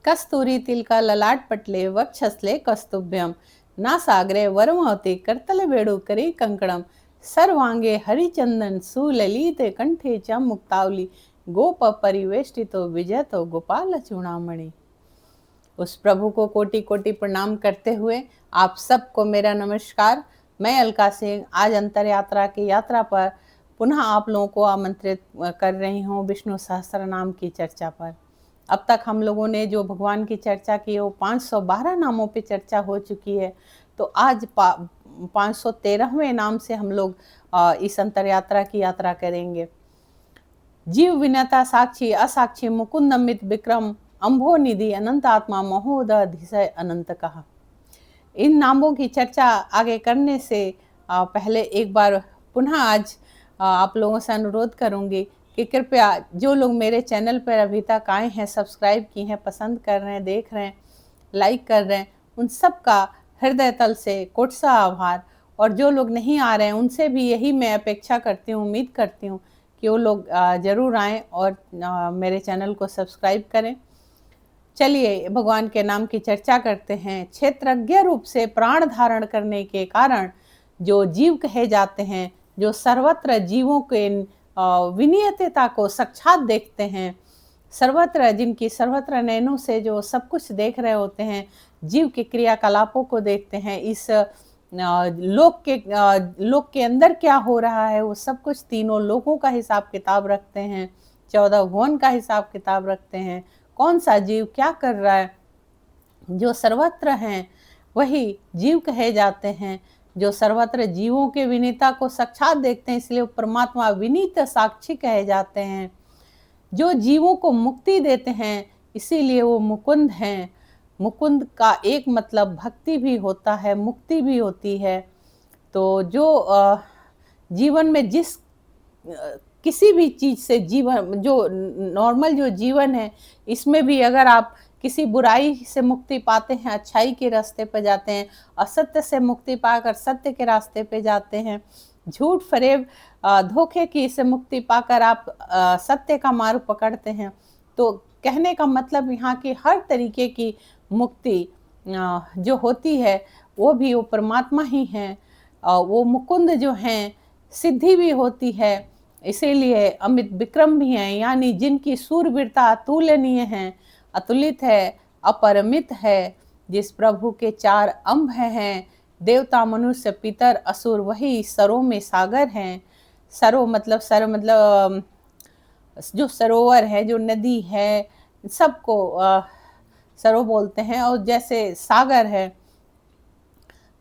कस्तूरी तिलका ललाट पटले वक्षस्ले कस्तुभ्यम नासाग्रे वरमवते करतल वेणु करे कंकणम सर्वांगे हरिचंदन सुललिते कंठे च मुक्तावली गोप परिवेष्टितो विजयतो गोपाल चूड़ामणि। उस प्रभु को कोटि कोटि प्रणाम करते हुए आप सबको मेरा नमस्कार। मैं अलका सिंह आज अंतर यात्रा की यात्रा पर पुनः आप लोगों को आमंत्रित कर रही हूँ विष्णु सहस्त्र नाम की चर्चा पर। अब तक हम लोगों ने जो भगवान की चर्चा की वो 512 नामों पे चर्चा हो चुकी है। तो आज 513वें नाम से हम लोग इस अंतर यात्रा की यात्रा करेंगे। जीव विनता साक्षी असाक्षी मुकुंद अमित विक्रम अम्भो निधि अनंत आत्मा महोदधिशय अनंत कहा। इन नामों की चर्चा आगे करने से पहले एक बार पुनः आज आप लोगों से अनुरोध करूंगी कि कृपया जो लोग मेरे चैनल पर अभी तक आए हैं, सब्सक्राइब किए हैं, पसंद कर रहे हैं, देख रहे हैं, लाइक कर रहे हैं, उन सब का हृदय तल से कोटि सा आभार। और जो लोग नहीं आ रहे हैं उनसे भी यही मैं अपेक्षा करती हूँ, उम्मीद करती हूँ कि वो लोग ज़रूर आएँ और मेरे चैनल को सब्सक्राइब करें। चलिए भगवान के नाम की चर्चा करते हैं। क्षेत्रज्ञ रूप से प्राण धारण करने के कारण जो जीव कहे जाते हैं, जो सर्वत्र जीवों के विनियतता को साक्षात देखते हैं, सर्वत्र जिनकी सर्वत्र नैनों से जो सब कुछ देख रहे होते हैं, जीव के क्रियाकलापों को देखते हैं, इस लोक के अंदर क्या हो रहा है वो सब कुछ, तीनों लोकों का हिसाब किताब रखते हैं, 14 भुवन का हिसाब किताब रखते हैं, कौन सा जीव क्या कर रहा है, जो सर्वत्र हैं वही जीव कहे जाते हैं, जो सर्वत्र जीवों के विनीता को साक्षात देखते हैं, इसलिए परमात्मा विनीत साक्षी कहे जाते हैं। जो जीवों को मुक्ति देते हैं इसीलिए वो मुकुंद हैं। मुकुंद का एक मतलब भक्ति भी होता है, मुक्ति भी होती है। तो जो जीवन में जिस किसी भी चीज़ से जीवन जो नॉर्मल जो जीवन है, इसमें भी अगर आप किसी बुराई से मुक्ति पाते हैं, अच्छाई के रास्ते पे जाते हैं, असत्य से मुक्ति पाकर सत्य के रास्ते पे जाते हैं, झूठ फरेब धोखे की से मुक्ति पाकर आप सत्य का मार्ग पकड़ते हैं। तो कहने का मतलब यहाँ की हर तरीके की मुक्ति जो होती है वो भी वो परमात्मा ही हैं। वो मुकुंद जो हैं सिद्धि भी होती है, इसीलिए अमित विक्रम भी हैं, यानी जिनकी सूरवीरता अतुलनीय है, अतुलित है, अपरिमित है। जिस प्रभु के 4 अंब हैं, देवता मनुष्य पितर असुर वही सरों में सागर हैं। सरो मतलब सर मतलब जो सरोवर है, जो नदी है, सबको सरो बोलते हैं, और जैसे सागर है।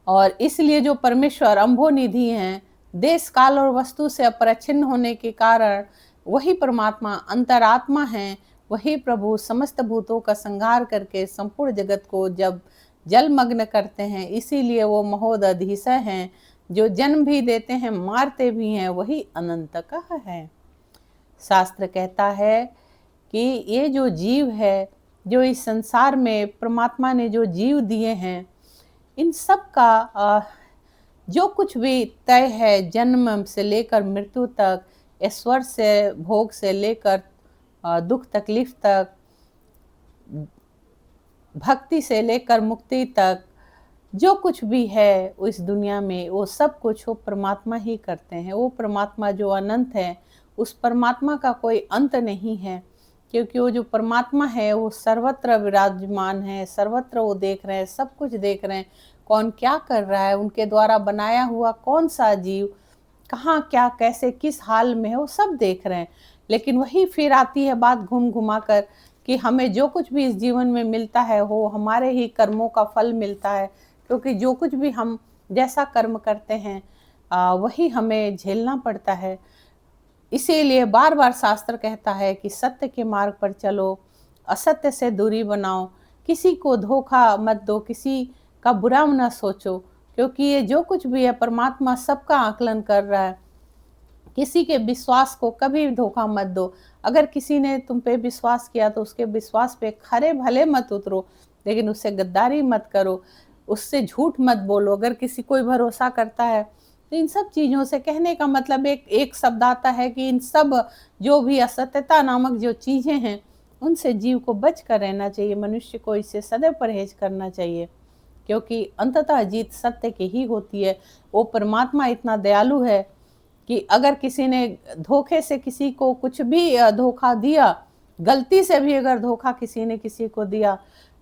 और इसलिए जो परमेश्वर अम्भो निधि हैं, देश काल और वस्तु से अपरिच्छिन्न होने के कारण वही परमात्मा अंतरात्मा हैं, वही प्रभु समस्त भूतों का संहार करके संपूर्ण जगत को जब जलमग्न करते हैं, इसीलिए वो महोदधिशय हैं, जो जन्म भी देते हैं मारते भी हैं, वही अनंत का है। शास्त्र कहता है कि ये जो जीव है, जो इस संसार में परमात्मा ने जो जीव दिए हैं, इन सब का जो कुछ भी तय है, जन्म से लेकर मृत्यु तक, ऐश्वर्य से भोग से लेकर दुख तकलीफ तक, भक्ति से लेकर मुक्ति तक, जो कुछ भी है इस दुनिया में वो सब कुछ वो परमात्मा ही करते हैं। वो परमात्मा जो अनंत है, उस परमात्मा का कोई अंत नहीं है, क्योंकि वो जो परमात्मा है वो सर्वत्र विराजमान है, सर्वत्र वो देख रहे हैं, सब कुछ देख रहे हैं, कौन क्या कर रहा है, उनके द्वारा बनाया हुआ कौन सा जीव कहाँ क्या कैसे किस हाल में है, वो सब देख रहे हैं। लेकिन वही फिर आती है बात घूम घुमा कर कि हमें जो कुछ भी इस जीवन में मिलता है वो हमारे ही कर्मों का फल मिलता है, क्योंकि जो कुछ भी हम जैसा कर्म करते हैं वही हमें झेलना पड़ता है। इसीलिए बार बार शास्त्र कहता है कि सत्य के मार्ग पर चलो, असत्य से दूरी बनाओ, किसी को धोखा मत दो, किसी का बुरा न सोचो, क्योंकि ये जो कुछ भी है परमात्मा सबका आकलन कर रहा है। किसी के विश्वास को कभी धोखा मत दो। अगर किसी ने तुम पे विश्वास किया तो उसके विश्वास पे खरे भले मत उतरो, लेकिन उससे गद्दारी मत करो, उससे झूठ मत बोलो। अगर किसी कोई भरोसा करता है तो इन सब चीज़ों से कहने का मतलब एक शब्द आता है कि इन सब जो भी असत्यता नामक जो चीज़ें हैं उनसे जीव को बच कर रहना चाहिए। मनुष्य को इससे सदैव परहेज करना चाहिए, क्योंकि अंततः जीत सत्य की ही होती है। वो परमात्मा इतना दयालु है कि अगर किसी ने धोखे से किसी को कुछ भी धोखा दिया, गलती से भी अगर धोखा किसी ने किसी को दिया,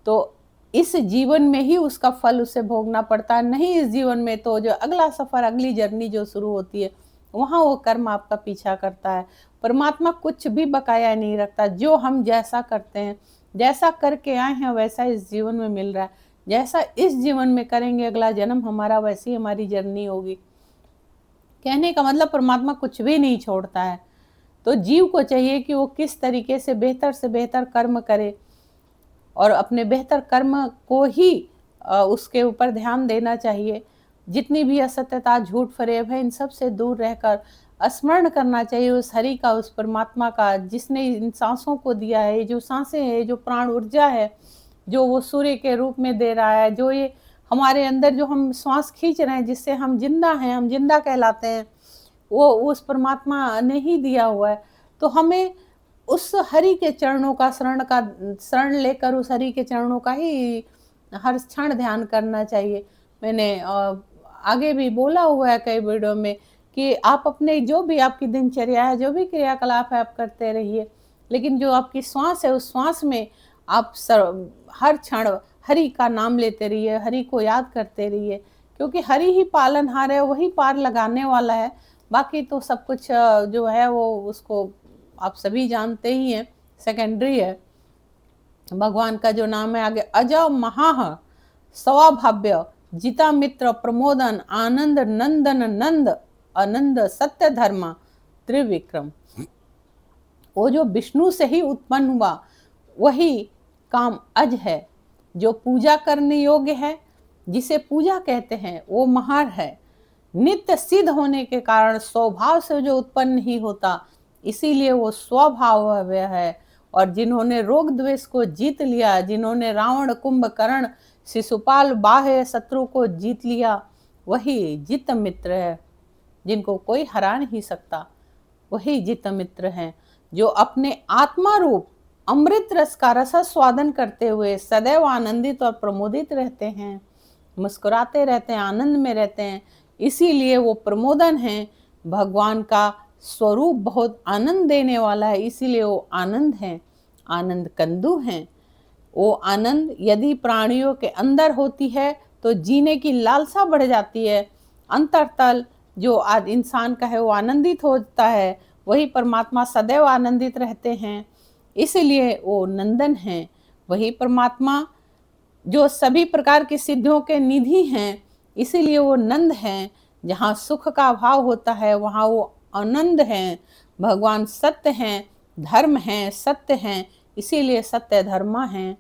तो इस जीवन में ही उसका फल उसे भोगना पड़ता है। नहीं इस जीवन में, तो जो अगला सफर, अगली जर्नी जो शुरू होती है, वहाँ वो कर्म आपका पीछा करता है। परमात्मा कुछ भी बकाया नहीं रखता। जो हम जैसा करते हैं, जैसा करके आए हैं, वैसा इस जीवन में मिल रहा है। जैसा इस जीवन में करेंगे, अगला जन्म हमारा वैसी हमारी जर्नी होगी। कहने का मतलब परमात्मा कुछ भी नहीं छोड़ता है। तो जीव को चाहिए कि वो किस तरीके से बेहतर कर्म करे, और अपने बेहतर कर्म को ही उसके ऊपर ध्यान देना चाहिए। जितनी भी असत्यता, झूठ, फरेब है, इन सब से दूर रहकर स्मरण करना चाहिए उस हरि का, उस परमात्मा का, जिसने इन सांसों को दिया है। जो सांसें हैं, जो प्राण ऊर्जा है, जो वो सूर्य के रूप में दे रहा है, जो ये हमारे अंदर जो हम श्वास खींच रहे हैं, जिससे हम जिंदा हैं, हम जिंदा कहलाते हैं, वो उस परमात्मा ने ही दिया हुआ है। तो हमें उस हरि के चरणों का शरण लेकर उस हरि के चरणों का ही हर क्षण ध्यान करना चाहिए। मैंने आगे भी बोला हुआ है कई वीडियो में कि आप अपने जो भी आपकी दिनचर्या है, जो भी क्रियाकलाप है, आप करते रहिए, लेकिन जो आपकी श्वास है, उस श्वास में आप हर क्षण हरि का नाम लेते रहिए, हरि को याद करते रहिए, क्योंकि हरि ही पालनहार है, वही पार लगाने वाला है। बाकी तो सब कुछ जो है वो उसको आप सभी जानते ही हैं, सेकेंडरी है। भगवान का जो नाम है आगे, अजय महाह स्वभाव्य जिता मित्र प्रमोदन आनंद नंदन नंद आनंद सत्य धर्मा त्रिविक्रम। वो जो विष्णु से ही उत्पन्न हुआ, वही काम अज है, जो पूजा करने योग्य है, जिसे पूजा कहते हैं, वो महार है। नित्य सिद्ध होने के कारण स्वभाव से जो उत्पन्न नहीं होता, इसीलिए वो स्वभाव है। और जिन्होंने रोग द्वेष को जीत लिया, जिन्होंने रावण, कुंभकर्ण, शिशुपाल, बाह्य शत्रु को जीत लिया, वही जित मित्र है, जिनको कोई हरा नहीं सकता। वही जित मित्र हैं, जो अपने आत्मा रूप अमृत रस का रसास्वादन करते हुए सदैव आनंदित और प्रमोदित रहते हैं, मुस्कुराते रहते हैं, आनंद में रहते हैं। इसीलिए वो प्रमोदन है। भगवान का स्वरूप बहुत आनंद देने वाला है, इसीलिए वो आनंद है, आनंद कंदु हैं। वो आनंद यदि प्राणियों के अंदर होती है तो जीने की लालसा बढ़ जाती है। अंतरतल जो आज इंसान का है वो आनंदित होता है, वही परमात्मा सदैव आनंदित रहते हैं, इसलिए वो नंदन हैं। वही परमात्मा जो सभी प्रकार की सिद्धियों के निधि हैं, इसीलिए वो नंद हैं। जहाँ सुख का भाव होता है वहाँ वो आनंद हैं। भगवान सत्य हैं, धर्म हैं, सत्य हैं, इसीलिए सत्य धर्मा हैं।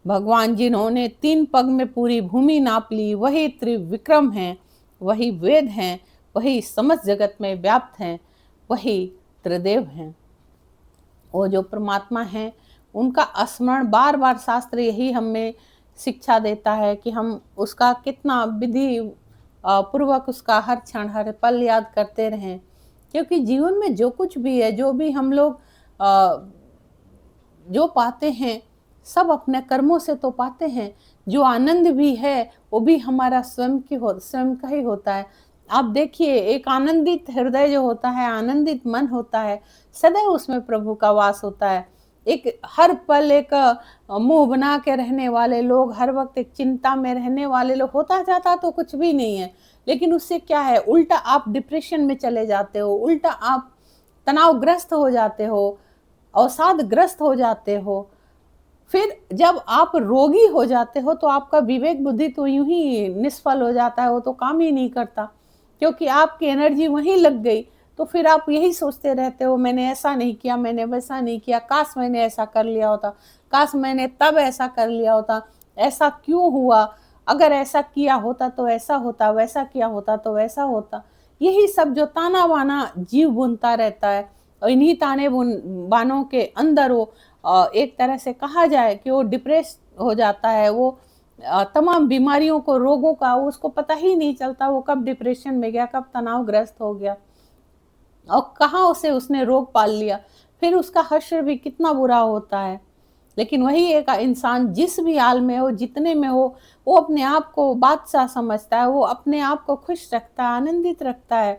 भगवान जिन्होंने 3 पग में पूरी भूमि नाप ली, वही त्रिविक्रम हैं, वही वेद हैं, वही समस्त जगत में व्याप्त हैं, वही त्रिदेव हैं। वो जो परमात्मा हैं, उनका स्मरण बार बार शास्त्र यही हमें शिक्षा देता है कि हम उसका कितना विधि पूर्वक उसका हर क्षण हर पल याद करते रहें। क्योंकि जीवन में जो कुछ भी है, जो भी हम लोग जो पाते हैं, सब अपने कर्मों से तो पाते हैं। जो आनंद भी है वो भी हमारा स्वयं का ही होता है। आप देखिए, एक आनंदित हृदय जो होता है, आनंदित मन होता है, सदैव उसमें प्रभु का वास होता है। एक हर पल एक मुंह बना के रहने वाले लोग, हर वक्त एक चिंता में रहने वाले लोग, होता जाता तो कुछ भी नहीं है, लेकिन उससे क्या है, उल्टा आप डिप्रेशन में चले जाते हो, उल्टा आप तनावग्रस्त हो जाते हो, अवसादग्रस्त हो जाते हो। फिर जब आप रोगी हो जाते हो तो आपका विवेक बुद्धि तो यूं ही निष्फल हो जाता है, वो तो काम ही नहीं करता, क्योंकि आपकी एनर्जी वहीं लग गई। तो फिर आप यही सोचते रहते हो, मैंने ऐसा नहीं किया, मैंने वैसा नहीं किया, काश मैंने ऐसा कर लिया होता, काश मैंने तब ऐसा कर लिया होता, ऐसा क्यों हुआ, अगर ऐसा किया होता तो ऐसा होता, वैसा किया होता तो वैसा होता। यही सब जो ताना बाना जीव बुनता रहता है, और इन्हीं ताने बानों के अंदर वो एक तरह से कहा जाए कि वो डिप्रेस हो जाता है। वो तमाम बीमारियों को, रोगों का उसको पता ही नहीं चलता, वो कब डिप्रेशन में गया, कब तनावग्रस्त हो गया, और कहाँ उसे उसने रोग पाल लिया। फिर उसका हश्र भी कितना बुरा होता है। लेकिन वही एक इंसान जिस भी हाल में हो, जितने में हो, वो अपने आप को बादशाह समझता है, वो अपने आप को खुश रखता है, आनंदित रखता है।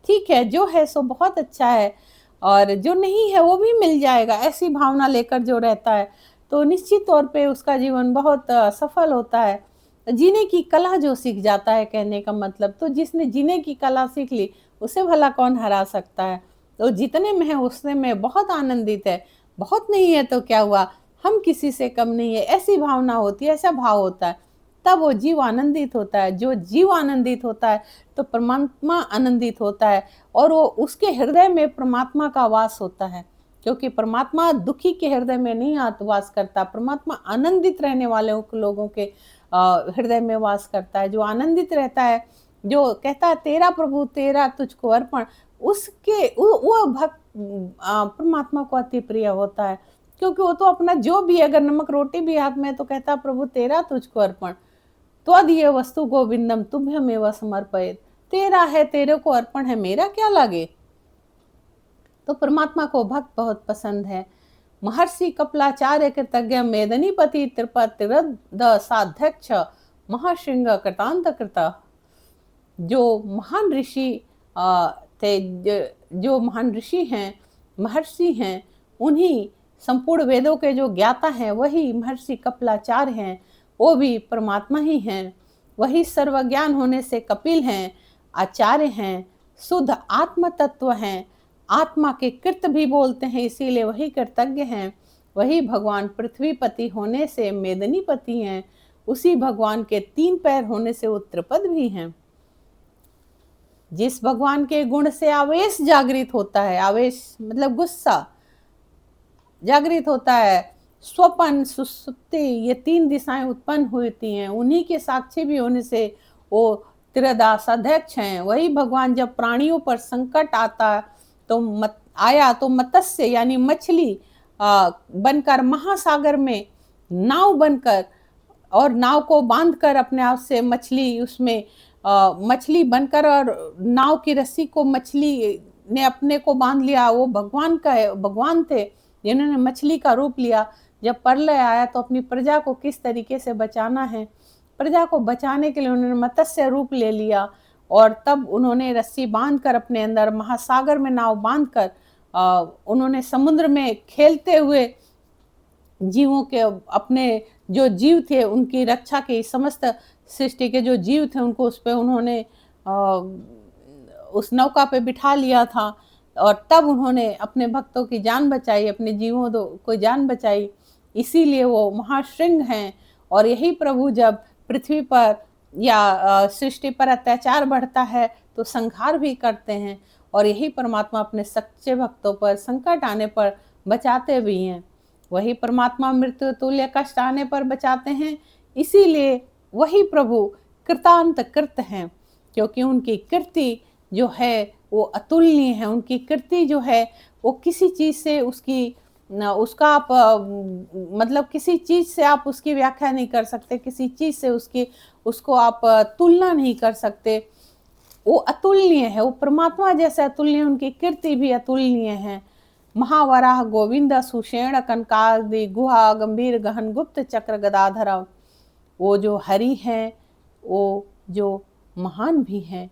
ठीक है, जो है सो बहुत अच्छा है और जो नहीं है वो भी मिल जाएगा, ऐसी भावना लेकर जो रहता है, तो निश्चित तौर पे उसका जीवन बहुत सफल होता है। जीने की कला जो सीख जाता है, कहने का मतलब, तो जिसने जीने की कला सीख ली, उसे भला कौन हरा सकता है? तो जितने में है उसने में बहुत आनंदित है, बहुत नहीं है तो क्या हुआ, हम किसी से कम नहीं है, ऐसी भावना होती है, ऐसा भाव होता है, तब वो जीव आनंदित होता है। जो जीव आनंदित होता है तो परमात्मा आनंदित होता है और वो उसके हृदय में परमात्मा का वास होता है, क्योंकि परमात्मा दुखी के हृदय में नहीं वास करता, परमात्मा आनंदित रहने वाले लोगों के हृदय में वास करता है। जो आनंदित रहता है, जो कहता है तेरा प्रभु तेरा तुझको अर्पण, उसके वो भक्त परमात्मा को अति प्रिय होता है, क्योंकि वो तो अपना जो भी, अगर नमक रोटी भी हाथ में तो कहता प्रभु तेरा तुझको अर्पण, त्वदीय वस्तु गोविंदम तुभ्यमेव समर्पयेत्, तेरा है, तेरे को अर्पण है, मेरा क्या लागे। तो परमात्मा को भक्त बहुत पसंद है। महर्षि कपिलाचार्य कृतज्ञ मेदनीपति त्रिपतिरद साध्यक्ष महाशृंग कृतांत कृत। जो महान ऋषि थे, जो महान ऋषि हैं, महर्षि हैं, उन्हीं संपूर्ण वेदों के जो ज्ञाता हैं वही महर्षि कपिलाचार्य हैं, वो भी परमात्मा ही हैं। वही सर्वज्ञान होने से कपिल हैं, आचार्य हैं, शुद्ध आत्म तत्व हैं, आत्मा के कृत भी बोलते हैं, इसीलिए वही कृतज्ञ हैं। वही भगवान पृथ्वीपति होने से मेदिनीपति हैं, उसी भगवान के 3 पैर होने से वो त्रिपद भी हैं। जिस भगवान के गुण से आवेश जागृत होता है, आवेश मतलब गुस्सा जागृत होता है, स्वपन सुसुप्ति, ये 3 दिशाएं उत्पन्न होती हैं, उन्हीं के साक्षी भी होने से वो त्रिदास अध्यक्ष हैं। वही भगवान जब प्राणियों पर संकट आया तो मत्स्य यानी मछली बनकर महासागर में नाव बनकर, और नाव को बांधकर अपने आप से मछली उसमें मछली बनकर, और नाव की रस्सी को मछली ने अपने को बांध लिया। वो भगवान थे जिन्होंने मछली का रूप लिया। जब प्रलय आया तो अपनी प्रजा को किस तरीके से बचाना है, प्रजा को बचाने के लिए उन्होंने मत्स्य रूप ले लिया, और तब उन्होंने रस्सी बांधकर अपने अंदर महासागर में नाव बांधकर उन्होंने समुद्र में खेलते हुए जीवों के, अपने जो जीव थे उनकी रक्षा की, समस्त सृष्टि के जो जीव थे उनको उस पे उन्होंने उस नौका पे बिठा लिया था, और तब उन्होंने अपने भक्तों की जान बचाई, अपने जीवों को जान बचाई। इसीलिए वो महाशृंग हैं। और यही प्रभु जब पृथ्वी पर या सृष्टि पर अत्याचार बढ़ता है तो संहार भी करते हैं, और यही परमात्मा अपने सच्चे भक्तों पर संकट आने पर बचाते भी हैं। वही परमात्मा मृत्यु तुल्य कष्ट आने पर बचाते हैं, इसीलिए वही प्रभु कृतांत कृत हैं, क्योंकि उनकी कृति जो है वो अतुलनीय है। उनकी कृति जो है वो किसी चीज से उसका आप मतलब किसी चीज से आप उसकी व्याख्या नहीं कर सकते, किसी चीज से उसको आप तुलना नहीं कर सकते। वो अतुलनीय है, वो परमात्मा जैसे अतुलनीय, उनकी कृति भी अतुलनीय है। महावराह गोविंद सुषेण कनकादि गुहा गंभीर गहन गुप्त चक्र गदाधर। वो जो हरि हैं, वो जो महान भी हैं,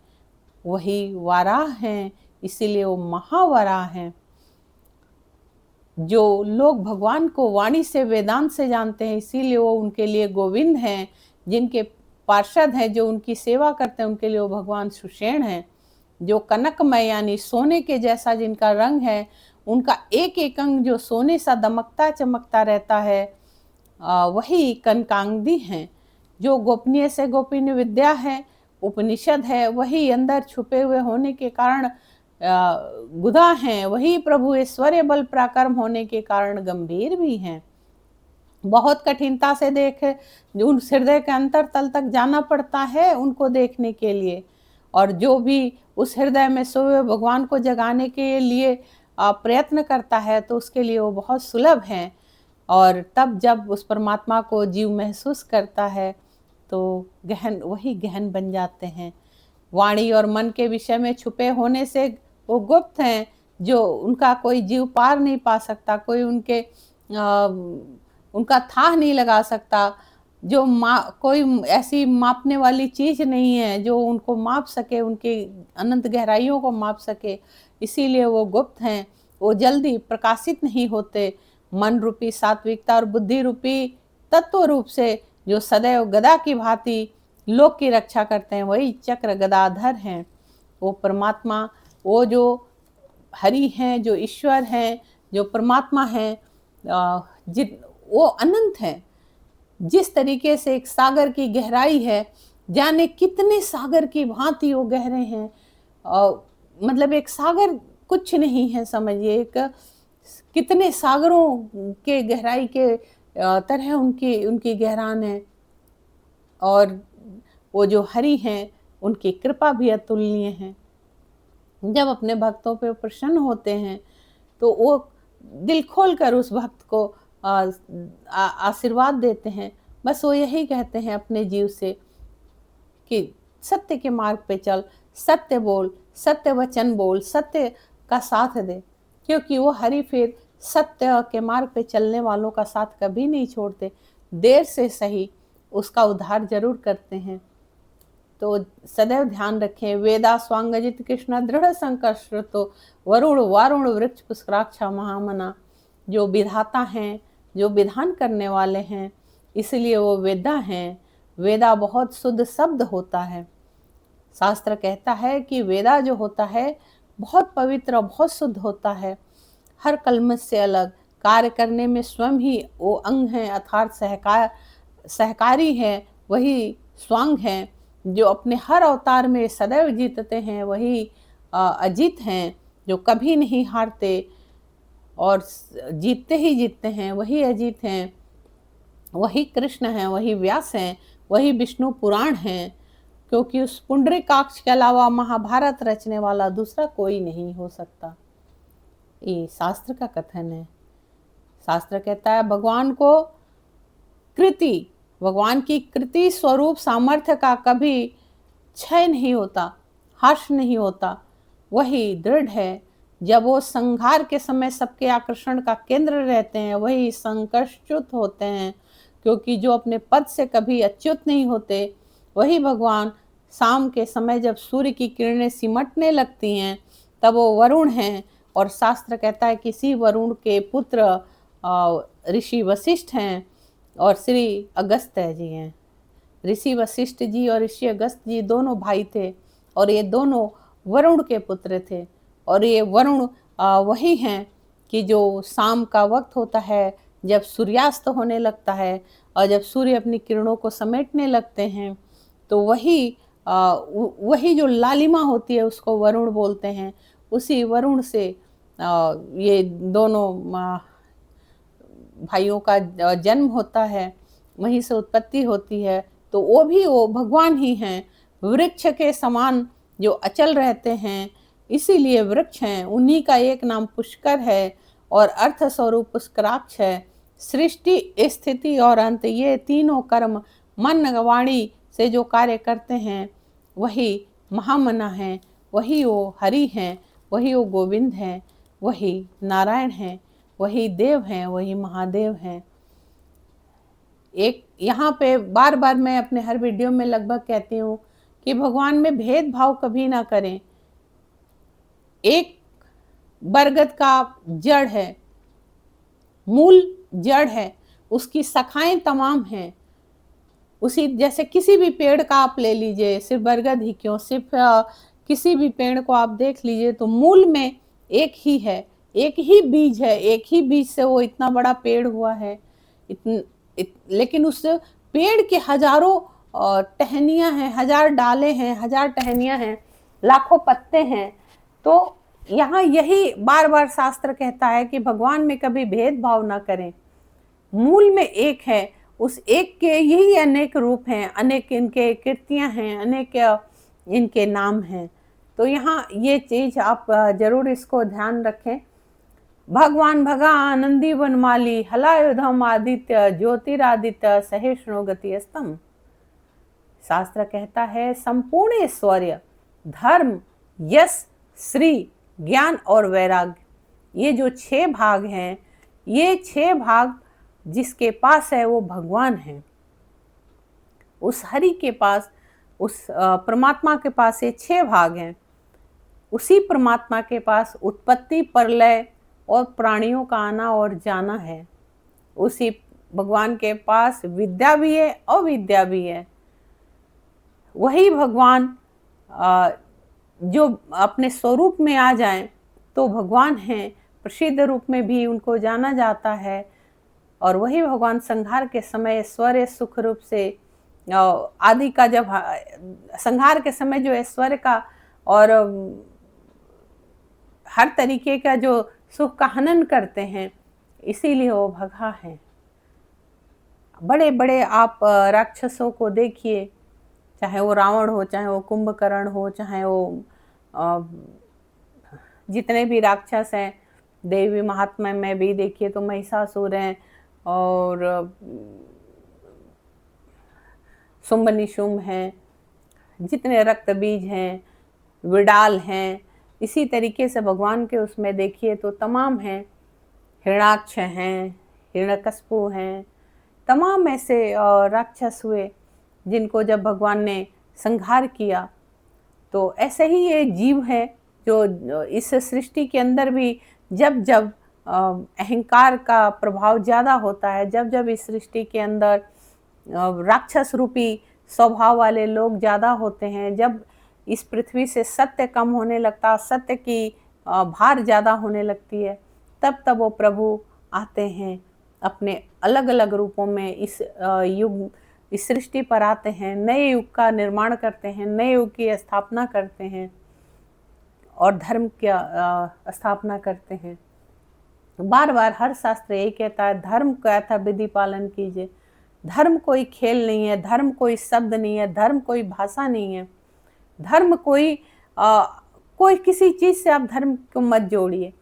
वही वाराह हैं, इसीलिए वो महावराह हैं। जो लोग भगवान को वाणी से वेदांत से जानते हैं, इसीलिए वो उनके लिए गोविंद हैं। जिनके पार्षद हैं, जो उनकी सेवा करते हैं, उनके लिए वो भगवान सुषेण हैं। जो कनकमय यानी सोने के जैसा जिनका रंग है, उनका एक एक अंग जो सोने सा दमकता चमकता रहता है, वही कनकांगी हैं। जो गोपनीय से गोपनीय विद्या है, उपनिषद है, वही अंदर छुपे हुए होने के कारण गुदा हैं। वही प्रभु ऐश्वर्य बल पराक्रम होने के कारण गंभीर भी हैं। बहुत कठिनता से उन हृदय के अंतर तल तक जाना पड़ता है उनको देखने के लिए, और जो भी उस हृदय में सोए भगवान को जगाने के लिए प्रयत्न करता है तो उसके लिए वो बहुत सुलभ हैं। और तब जब उस परमात्मा को जीव महसूस करता है तो वही गहन बन जाते हैं। वाणी और मन के विषय में छुपे होने से वो गुप्त हैं, जो उनका कोई जीव पार नहीं पा सकता, कोई उनके उनका थाह नहीं लगा सकता, जो कोई ऐसी मापने वाली चीज़ नहीं है जो उनको माप सके, उनकी अनंत गहराइयों को माप सके। इसीलिए वो गुप्त हैं, वो जल्दी प्रकाशित नहीं होते। मन रूपी सात्विकता और बुद्धि रूपी तत्व रूप से जो सदैव गदा की भांति लोक की रक्षा करते हैं, वही चक्र गदाधर हैं। वो परमात्मा, वो जो हरि हैं, जो ईश्वर हैं, जो परमात्मा हैं, वो अनंत हैं। जिस तरीके से एक सागर की गहराई है, जाने कितने सागर की भांति वो गहरे हैं। मतलब एक सागर कुछ नहीं है, समझिए, एक कितने सागरों के गहराई के तरह उनकी गहरान है। और वो जो हरि हैं, उनकी कृपा भी अतुलनीय है। जब अपने भक्तों पे प्रसन्न होते हैं तो वो दिल खोल कर उस भक्त को आशीर्वाद देते हैं। बस वो यही कहते हैं अपने जीव से कि सत्य के मार्ग पे चल, सत्य बोल, सत्य वचन बोल, सत्य का साथ दे, क्योंकि वो हरि फिर सत्य के मार्ग पे चलने वालों का साथ कभी नहीं छोड़ते। देर से सही उसका उद्धार जरूर करते हैं। तो सदैव ध्यान रखें, वेदा स्वांगजित कृष्ण दृढ़ संकर्षतो वरुण वारुण वृक्ष पुष्कराक्षा महामना। जो विधाता हैं, जो विधान करने वाले हैं, इसलिए वो वेदा हैं। वेदा बहुत शुद्ध शब्द होता है। शास्त्र कहता है कि वेदा जो होता है बहुत पवित्र और बहुत शुद्ध होता है। हर कलमश से अलग कार्य करने में स्वयं ही वो अंग हैं, अर्थात सहकारी है, वही स्वांग हैं। जो अपने हर अवतार में सदैव जीतते हैं, वही अजीत हैं। जो कभी नहीं हारते और जीतते ही जीतते हैं, वही अजीत हैं। वही कृष्ण हैं, वही व्यास हैं, वही विष्णु पुराण हैं। क्योंकि उस पुंडरीकाक्ष के अलावा महाभारत रचने वाला दूसरा कोई नहीं हो सकता। ये शास्त्र का कथन है। शास्त्र कहता है भगवान की कृति स्वरूप सामर्थ्य का कभी क्षय नहीं होता, हर्ष नहीं होता। वही दृढ़ है। जब वो संहार के समय सबके आकर्षण का केंद्र रहते हैं, वही संकर्षच्युत होते हैं। क्योंकि जो अपने पद से कभी अच्युत नहीं होते, वही भगवान शाम के समय जब सूर्य की किरणें सिमटने लगती हैं, तब वो वरुण हैं। और शास्त्र कहता है किसी वरुण के पुत्र ऋषि वशिष्ठ हैं और श्री अगस्त्य जी हैं। ऋषि वशिष्ठ जी और ऋषि अगस्त जी दोनों भाई थे और ये दोनों वरुण के पुत्र थे। और ये वरुण वही हैं कि जो शाम का वक्त होता है, जब सूर्यास्त होने लगता है और जब सूर्य अपनी किरणों को समेटने लगते हैं, तो वही जो लालिमा होती है उसको वरुण बोलते हैं। उसी वरुण से ये दोनों भाइयों का जन्म होता है, वहीं से उत्पत्ति होती है। तो वो भगवान ही हैं, वृक्ष के समान जो अचल रहते हैं, इसीलिए वृक्ष हैं। उन्हीं का एक नाम पुष्कर है और अर्थ स्वरूप पुष्कराक्ष है। सृष्टि, स्थिति और अंत, ये तीनों कर्म मन वाणी से जो कार्य करते हैं, वही महामना है, वही वो हरि हैं, वही वो गोविंद हैं, वही नारायण हैं, वही देव हैं, वही महादेव हैं। एक यहाँ पे बार बार मैं अपने हर वीडियो में लगभग कहती हूँ कि भगवान में भेदभाव कभी ना करें। एक बरगद का जड़ है, मूल जड़ है, उसकी शाखाएं तमाम हैं। उसी जैसे किसी भी पेड़ का आप ले लीजिए, सिर्फ बरगद ही क्यों, सिर्फ किसी भी पेड़ को आप देख लीजिए, तो मूल में एक ही है, एक ही बीज है, एक ही बीज से वो इतना बड़ा पेड़ हुआ है। लेकिन उस पेड़ के हजारों टहनियाँ हैं, हजार डाले हैं, हजार टहनियाँ हैं, लाखों पत्ते हैं। तो यहाँ यही बार बार शास्त्र कहता है कि भगवान में कभी भेदभाव ना करें। मूल में एक है, उस एक के यही अनेक रूप हैं, अनेक इनके कृतियाँ हैं, अनेक इनके नाम हैं। तो यहाँ ये चीज़ आप जरूर इसको ध्यान रखें। भगवान भगा आनंदी वनमाली हलायुधम आदित्य ज्योतिरादित्य सहिष्णु गति स्तंभ। शास्त्र कहता है संपूर्ण ऐश्वर्य, धर्म, यश, श्री, ज्ञान और वैराग्य, ये जो 6 भाग हैं, ये 6 भाग जिसके पास है वो भगवान है। उस हरि के पास, उस परमात्मा के पास ये 6 भाग हैं। उसी परमात्मा के पास उत्पत्ति, प्रलय और प्राणियों का आना और जाना है। उसी भगवान के पास विद्या भी है, अविद्या भी है। वही भगवान जो अपने स्वरूप में आ जाएं तो भगवान हैं, प्रसिद्ध रूप में भी उनको जाना जाता है। और वही भगवान संहार के समय ऐश्वर्य सुख रूप से आदि का, जब संहार के समय जो ऐश्वर्य का और हर तरीके का जो सुख का हनन करते हैं, इसीलिए वो भगा है। बड़े बड़े आप राक्षसों को देखिए, चाहे वो रावण हो, चाहे वो कुंभकर्ण हो, चाहे वो जितने भी राक्षस हैं, देवी महात्म्य में भी देखिए तो महिषासुर हैं और शुंभ निशुंभ हैं, जितने रक्त बीज हैं, विडाल हैं, इसी तरीके से भगवान के उसमें देखिए तो तमाम हैं। हिरणाक्ष हैं, हिरण्यकश्यपु हैं, तमाम ऐसे राक्षस हुए जिनको जब भगवान ने संहार किया। तो ऐसे ही ये जीव है जो इस सृष्टि के अंदर भी जब जब अहंकार का प्रभाव ज़्यादा होता है, जब जब इस सृष्टि के अंदर राक्षस रूपी स्वभाव वाले लोग ज़्यादा होते हैं, जब इस पृथ्वी से सत्य कम होने लगता, सत्य की भार ज़्यादा होने लगती है, तब तब वो प्रभु आते हैं अपने अलग अलग रूपों में। इस युग, इस सृष्टि पर आते हैं, नए युग का निर्माण करते हैं, नए युग की स्थापना करते हैं और धर्म की स्थापना करते हैं। बार बार हर शास्त्र यही कहता है, धर्म का यथा विधि पालन कीजिए। धर्म कोई खेल नहीं है, धर्म कोई शब्द नहीं है, धर्म कोई भाषा नहीं है, धर्म कोई किसी चीज से आप धर्म को मत जोड़िए।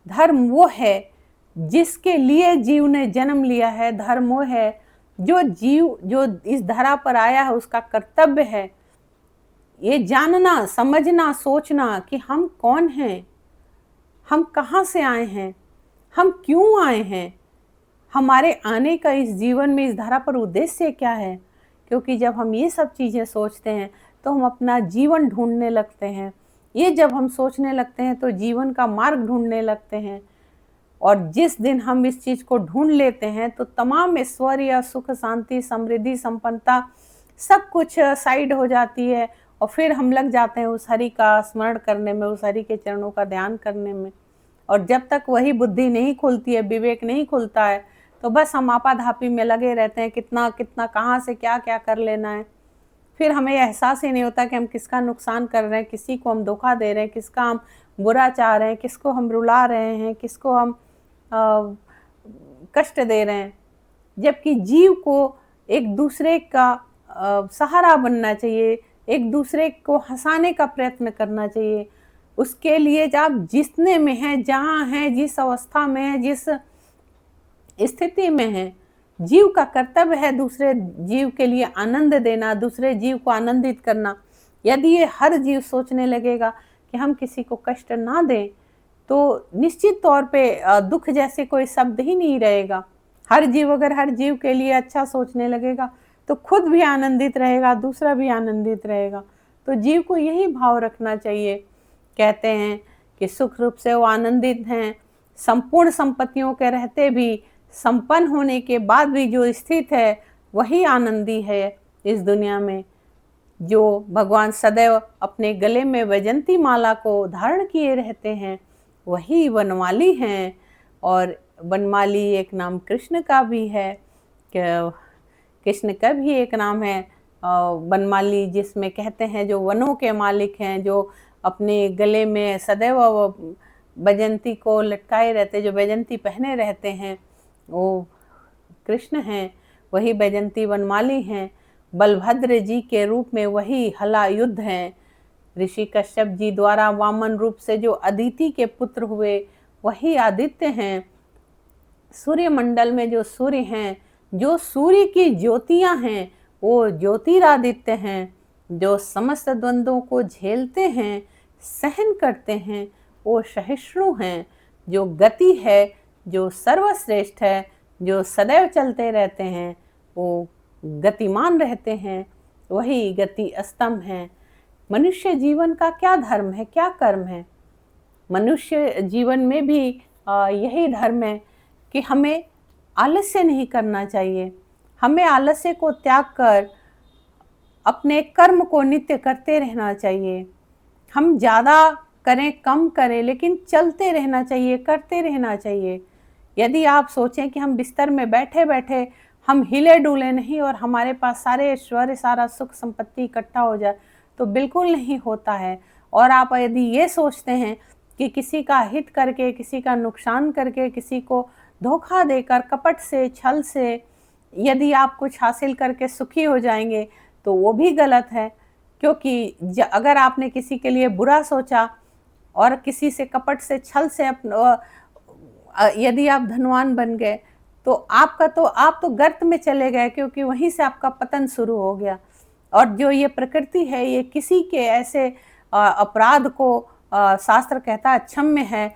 धर्म वो है जिसके लिए जीव ने जन्म लिया है। धर्म वो है जो जीव जो इस धरा पर आया है, उसका कर्तव्य है ये जानना, समझना, सोचना कि हम कौन हैं, हम कहाँ से आए हैं, हम क्यों आए हैं, हमारे आने का इस जीवन में, इस धरा पर उद्देश्य क्या है। क्योंकि जब हम ये सब चीज़ें सोचते हैं तो हम अपना जीवन ढूंढने लगते हैं। ये जब हम सोचने लगते हैं तो जीवन का मार्ग ढूंढने लगते हैं। और जिस दिन हम इस चीज़ को ढूंढ लेते हैं तो तमाम ऐश्वर्य, सुख, शांति, समृद्धि, संपन्नता सब कुछ साइड हो जाती है और फिर हम लग जाते हैं उस हरि का स्मरण करने में, उस हरि के चरणों का ध्यान करने में। और जब तक वही बुद्धि नहीं खुलती है, विवेक नहीं खुलता है, तो बस हम आपाधापी में लगे रहते हैं, कितना कितना कहाँ से क्या क्या कर लेना है। फिर हमें एहसास ही नहीं होता कि हम किसका नुकसान कर रहे हैं, किसी को हम धोखा दे रहे हैं, किसका हम बुरा चाह रहे हैं, किसको हम रुला रहे हैं, किसको हम कष्ट दे रहे हैं। जबकि जीव को एक दूसरे का सहारा बनना चाहिए, एक दूसरे को हंसाने का प्रयत्न करना चाहिए। उसके लिए आप जितने में हैं, जहाँ हैं, जिस अवस्था में हैं, जिस स्थिति में हैं, जीव का कर्तव्य है दूसरे जीव के लिए आनंद देना, दूसरे जीव को आनंदित करना। यदि ये हर जीव सोचने लगेगा कि हम किसी को कष्ट ना दें, तो निश्चित तौर पे दुख जैसे कोई शब्द ही नहीं रहेगा। हर जीव अगर हर जीव के लिए अच्छा सोचने लगेगा तो खुद भी आनंदित रहेगा, दूसरा भी आनंदित रहेगा। तो जीव को यही भाव रखना चाहिए। कहते हैं कि सुख रूप से वो आनंदित हैं, संपूर्ण संपत्तियों के रहते भी, संपन्न होने के बाद भी जो स्थित है वही आनंदी है इस दुनिया में। जो भगवान सदैव अपने गले में वैजंती माला को धारण किए रहते हैं वही वनमाली हैं। और वनमाली एक नाम कृष्ण का भी है, कृष्ण का भी एक नाम है वनमाली, जिसमें कहते हैं जो वनों के मालिक हैं, जो अपने गले में सदैव वैजंती को लटकाए रहते, जो वैजंती पहने रहते हैं, वो कृष्ण हैं, वही वैजंती वनमाली हैं। बलभद्र जी के रूप में वही हला युद्ध हैं। ऋषि कश्यप जी द्वारा वामन रूप से जो अदिति के पुत्र हुए वही आदित्य हैं। सूर्यमंडल में जो सूर्य हैं, जो सूर्य की ज्योतियां हैं, वो ज्योतिरादित्य हैं। जो समस्त द्वंद्वों को झेलते हैं, सहन करते हैं, वो सहिष्णु हैं। जो गति है, जो सर्वश्रेष्ठ है, जो सदैव चलते रहते हैं, वो गतिमान रहते हैं, वही गति अस्तम है। मनुष्य जीवन का क्या धर्म है, क्या कर्म है? मनुष्य जीवन में भी यही धर्म है कि हमें आलस्य नहीं करना चाहिए। हमें आलस्य को त्याग कर अपने कर्म को नित्य करते रहना चाहिए। हम ज़्यादा करें, कम करें, लेकिन चलते रहना चाहिए, करते रहना चाहिए। यदि आप सोचें कि हम बिस्तर में बैठे-बैठे हम हिले-डुले नहीं और हमारे पास सारे ऐश्वर्य, सारा सुख संपत्ति इकट्ठा हो जाए, तो बिल्कुल नहीं होता है। और आप यदि ये सोचते हैं कि किसी का हित करके, किसी का नुकसान करके, किसी को धोखा देकर, कपट से, छल से यदि आप कुछ हासिल करके सुखी हो जाएँगे, तो वो भी गलत है। क्योंकि अगर आपने किसी के लिए बुरा सोचा और किसी से कपट से, छल से यदि आप धनवान बन गए, तो आप तो गर्त में चले गए, क्योंकि वहीं से आपका पतन शुरू हो गया। और जो ये प्रकृति है, ये किसी के ऐसे अपराध को शास्त्र कहता है क्षम्य है।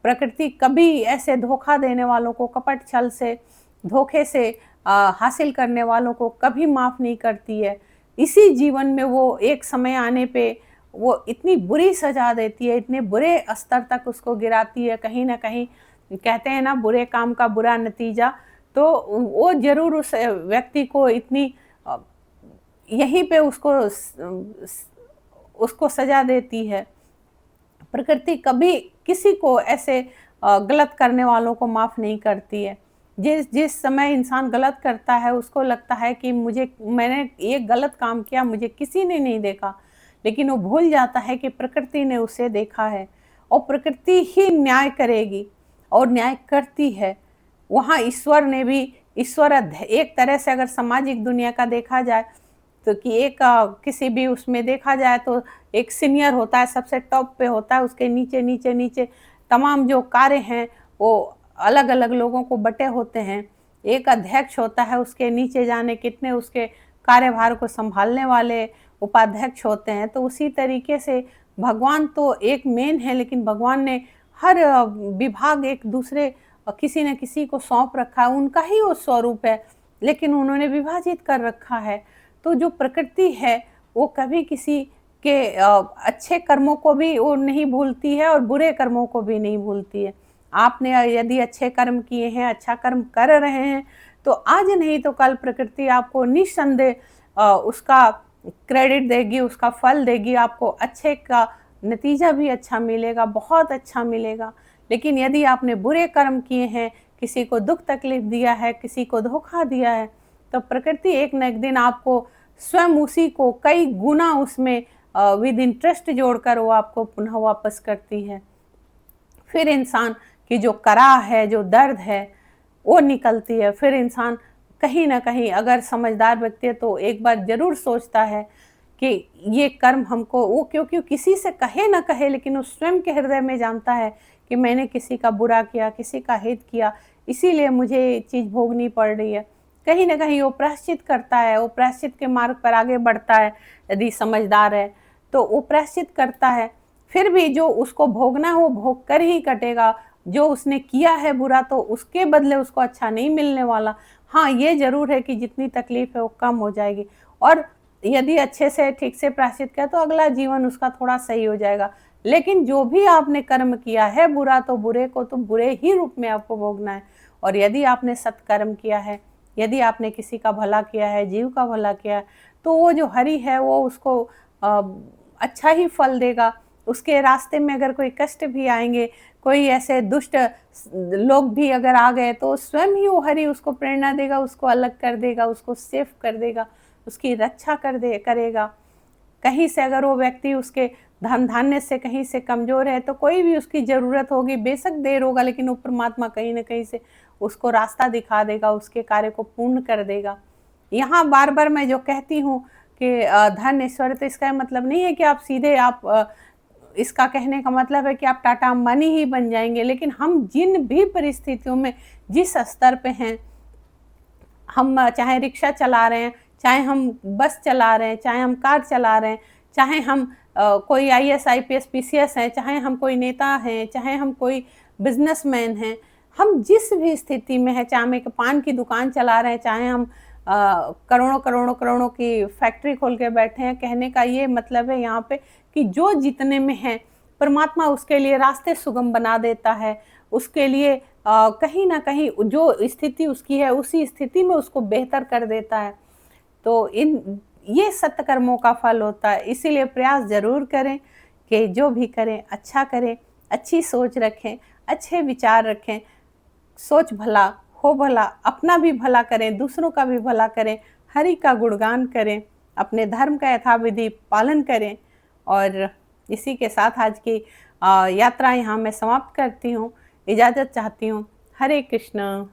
प्रकृति कभी ऐसे धोखा देने वालों को, कपट छल से, धोखे से हासिल करने वालों को कभी माफ़ नहीं करती है। इसी जीवन में वो एक समय आने पे वो इतनी बुरी सज़ा देती है, इतने बुरे स्तर तक उसको गिराती है। कहीं न कहीं कहते हैं ना, बुरे काम का बुरा नतीजा, तो वो ज़रूर उस व्यक्ति को इतनी यहीं पे उसको सज़ा देती है। प्रकृति कभी किसी को ऐसे गलत करने वालों को माफ़ नहीं करती है। जिस समय इंसान गलत करता है, उसको लगता है कि मैंने ये गलत काम किया, मुझे किसी ने नहीं देखा। लेकिन वो भूल जाता है कि प्रकृति ने उसे देखा है और प्रकृति ही न्याय करेगी और न्याय करती है। वहाँ ईश्वर एक तरह से अगर सामाजिक दुनिया का देखा जाए, तो कि एक किसी भी उसमें देखा जाए तो एक सीनियर होता है, सबसे टॉप पे होता है, उसके नीचे तमाम जो कार्य हैं वो अलग-अलग लोगों को बँटे होते हैं। एक अध्यक्ष होता है, उसके नीचे जाने कितने उसके कार्यभार को सँभालने वाले उपाध्यक्ष होते हैं। तो उसी तरीके से भगवान तो एक मेन है, लेकिन भगवान ने हर विभाग एक दूसरे किसी न किसी को सौंप रखा है, उनका ही वो स्वरूप है, लेकिन उन्होंने विभाजित कर रखा है। तो जो प्रकृति है, वो कभी किसी के अच्छे कर्मों को भी वो नहीं भूलती है और बुरे कर्मों को भी नहीं भूलती है। आपने यदि अच्छे कर्म किए हैं, अच्छा कर्म कर रहे हैं, तो आज नहीं तो कल प्रकृति आपको निस्संदेह उसका क्रेडिट देगी, उसका फल देगी। आपको अच्छे का नतीजा भी अच्छा मिलेगा, बहुत अच्छा मिलेगा। लेकिन यदि आपने बुरे कर्म किए हैं, किसी को दुख तकलीफ दिया है, किसी को धोखा दिया है, तो प्रकृति एक न एक दिन आपको स्वयं उसी को कई गुना उसमें विद इंटरेस्ट जोड़कर वो आपको पुनः वापस करती है। फिर इंसान की जो कराह है, जो दर्द है, वो निकलती है। फिर इंसान कहीं न कहीं अगर समझदार व्यक्ति है तो एक बार ज़रूर सोचता है कि ये कर्म हमको, वो क्योंकि किसी से कहे न कहे, लेकिन वो स्वयं के हृदय में जानता है कि मैंने किसी का बुरा किया, किसी का हित किया, इसीलिए मुझे ये चीज़ भोगनी पड़ रही है। कहीं न कहीं वो प्रायश्चित करता है, वो प्रायश्चित के मार्ग पर आगे बढ़ता है। यदि समझदार है तो वो प्रायश्चित करता है। फिर भी जो उसको भोगना है वो भोग कर ही कटेगा। जो उसने किया है बुरा, तो उसके बदले उसको अच्छा नहीं मिलने वाला। हाँ, ये ज़रूर है कि जितनी तकलीफ़ है वो कम हो जाएगी, और यदि अच्छे से ठीक से प्रायश्चित किया तो अगला जीवन उसका थोड़ा सही हो जाएगा। लेकिन जो भी आपने कर्म किया है बुरा, तो बुरे को तो बुरे ही रूप में आपको भोगना है। और यदि आपने सत्कर्म किया है, यदि आपने किसी का भला किया है, जीव का भला किया है, तो वो जो हरि है वो उसको अच्छा ही फल देगा। उसके रास्ते में अगर कोई कष्ट भी आएँगे, कोई ऐसे दुष्ट लोग भी अगर आ गए, तो स्वयं ही वो हरि उसको प्रेरणा देगा, उसको अलग कर देगा, उसको सेफ कर देगा, उसकी रक्षा करेगा। कहीं से अगर वो व्यक्ति उसके धन धान्य से कहीं से कमज़ोर है, तो कोई भी उसकी ज़रूरत होगी, बेशक देर होगा, लेकिन वो परमात्मा कहीं न कहीं से उसको रास्ता दिखा देगा, उसके कार्य को पूर्ण कर देगा। यहाँ बार-बार मैं जो कहती हूँ कि धन ऐश्वर्य, तो इसका मतलब नहीं है कि आप सीधे इसका कहने का मतलब है कि आप टाटा अंबानी ही बन जाएँगे। लेकिन हम जिन भी परिस्थितियों में, जिस स्तर पे हैं, हम चाहे रिक्शा चला रहे हैं, चाहे हम बस चला रहे हैं, चाहे हम कार चला रहे हैं, चाहे हम कोई आईएएस, आईपीएस, पीसीएस हैं, चाहे हम कोई नेता हैं, चाहे हम कोई बिज़नेसमैन हैं, हम जिस भी स्थिति में हैं, चाहे हम एक पान की दुकान चला रहे हैं, चाहे हम करोड़ों करोड़ों करोड़ों की फैक्ट्री खोल के बैठे हैं, कहने का ये मतलब है यहाँ पे कि जो जितने में है, परमात्मा उसके लिए रास्ते सुगम बना देता है। उसके लिए कहीं न कहीं जो स्थिति उसकी है, उसी स्थिति में उसको बेहतर कर देता है। तो इन ये सत्कर्मों का फल होता है, इसीलिए प्रयास ज़रूर करें कि जो भी करें, अच्छी सोच रखें, अच्छे विचार रखें, सोच भला, हो भला, अपना भी भला करें, दूसरों का भी भला करें, हरि का गुणगान करें, अपने धर्म का यथाविधि पालन करें और इसी के साथ आज की यात्रा यहाँ मैं समाप्त करती हूँ, इजाज़त चाहती हूँ। हरे कृष्ण।